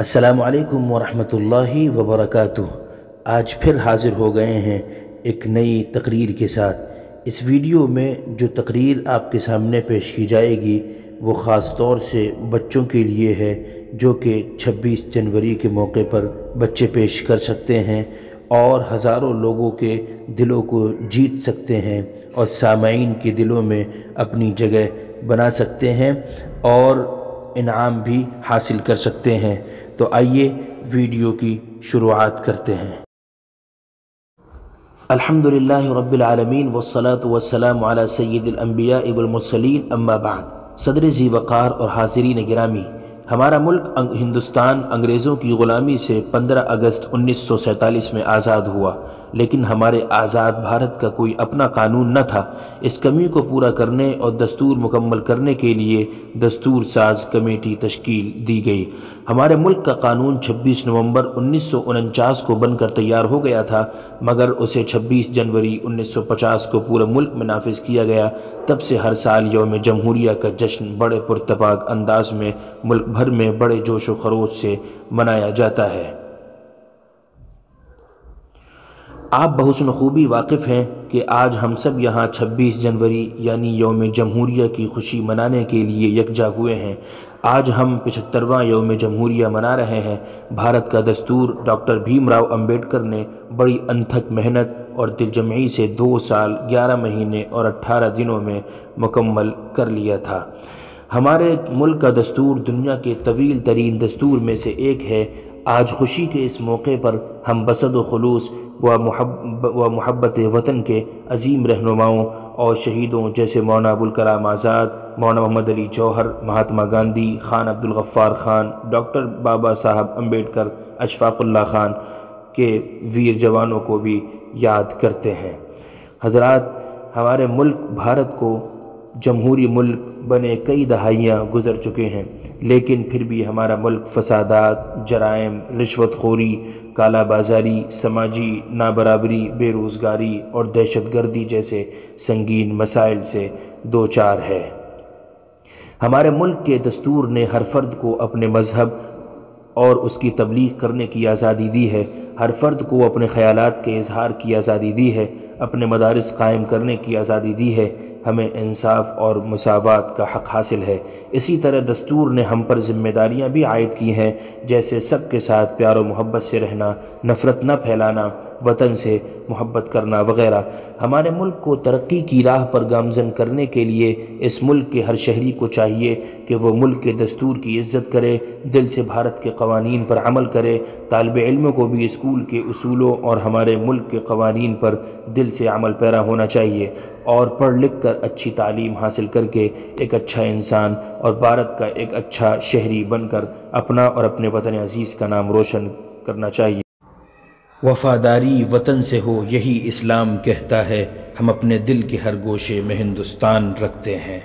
السلام علیکم ورحمۃ اللہ وبرکاتہ۔ آج پھر حاضر ہو گئے ہیں ایک نئی تقریر کے ساتھ۔ اس ویڈیو میں جو تقریر آپ کے سامنے پیش کی جائے گی وہ خاص طور سے بچوں کے لیے ہے، جو کہ 26 جنوری کے موقع پر بچے پیش کر سکتے ہیں اور ہزاروں لوگوں کے دلوں کو جیت سکتے ہیں اور سامعین کے دلوں میں اپنی جگہ بنا سکتے ہیں اور انعام بھی حاصل کر سکتے ہیں۔ تو آئیے ویڈیو کی شروعات کرتے ہیں۔ الحمدللہ رب العالمین والصلاة والسلام علی سید الانبیاء والمرسلین، اما بعد۔ صدر ذی وقار اور حاضرین گرامی، ہمارا ملک ہندوستان انگریزوں کی غلامی سے 15 اگست 1947 میں آزاد ہوا، لیکن ہمارے آزاد بھارت کا کوئی اپنا قانون نہ تھا۔ اس کمی کو پورا کرنے اور دستور مکمل کرنے کے لیے دستور ساز کمیٹی تشکیل دی گئی۔ ہمارے ملک کا قانون 26 نومبر 1949 کو بن کر تیار ہو گیا تھا، مگر اسے 26 جنوری 1950 کو پورے ملک میں نافذ کیا گیا۔ تب سے ہر سال یوم جمہوریہ کا جشن بڑے پرتپاک انداز میں ملک بھر میں بڑے جوش و خروش سے منایا جاتا ہے۔ آپ بحسن خوبی واقف ہیں کہ آج ہم سب یہاں 26 جنوری یعنی یوم جمہوریہ کی خوشی منانے کے لیے یکجا ہوئے ہیں۔ آج ہم 75واں یوم جمہوریہ منا رہے ہیں۔ بھارت کا دستور ڈاکٹر بھیم راؤ امبیڈکر نے بڑی انتھک محنت اور دل جمعی سے 2 سال 11 مہینے اور 18 دنوں میں مکمل کر لیا تھا۔ ہمارے ملک کا دستور دنیا کے طویل ترین دستور میں سے ایک ہے۔ آج خوشی کے اس موقع پر ہم بصد و خلوص و محبت وطن کے عظیم رہنماؤں اور شہیدوں جیسے مولانا ابوالکلام آزاد، مولانا محمد علی جوہر، مہاتما گاندھی، خان عبدالغفار خان، ڈاکٹر بابا صاحب امبیڈکر، اشفاق اللہ خان کے ویر جوانوں کو بھی یاد کرتے ہیں۔ حضرات، ہمارے ملک بھارت کو جمہوری ملک بنے کئی دہائیاں گزر چکے ہیں، لیکن پھر بھی ہمارا ملک فسادات، جرائم، رشوت خوری، کالا بازاری، سماجی نابرابری، بے روزگاری اور دہشت گردی جیسے سنگین مسائل سے دوچار ہے۔ ہمارے ملک کے دستور نے ہر فرد کو اپنے مذہب اور اس کی تبلیغ کرنے کی آزادی دی ہے۔ ہر فرد کو اپنے خیالات کے اظہار کی آزادی دی ہے، اپنے مدارس قائم کرنے کی آزادی دی ہے۔ ہمیں انصاف اور مساوات کا حق حاصل ہے۔ اسی طرح دستور نے ہم پر ذمہ داریاں بھی عائد کی ہیں، جیسے سب کے ساتھ پیار و محبت سے رہنا، نفرت نہ پھیلانا، وطن سے محبت کرنا وغیرہ۔ ہمارے ملک کو ترقی کی راہ پر گامزن کرنے کے لیے اس ملک کے ہر شہری کو چاہیے کہ وہ ملک کے دستور کی عزت کرے، دل سے بھارت کے قوانین پر عمل کرے۔ طالب علموں کو بھی اسکول کے اصولوں اور ہمارے ملک کے قوانین پر دل سے عمل پیرا ہونا چاہیے اور پڑھ لکھ کر اچھی تعلیم حاصل کر کے ایک اچھا انسان اور بھارت کا ایک اچھا شہری بن کر اپنا اور اپنے وطن عزیز کا نام روشن کرنا چاہیے۔ وفاداری وطن سے ہو یہی اسلام کہتا ہے، ہم اپنے دل کے ہر گوشے میں ہندوستان رکھتے ہیں۔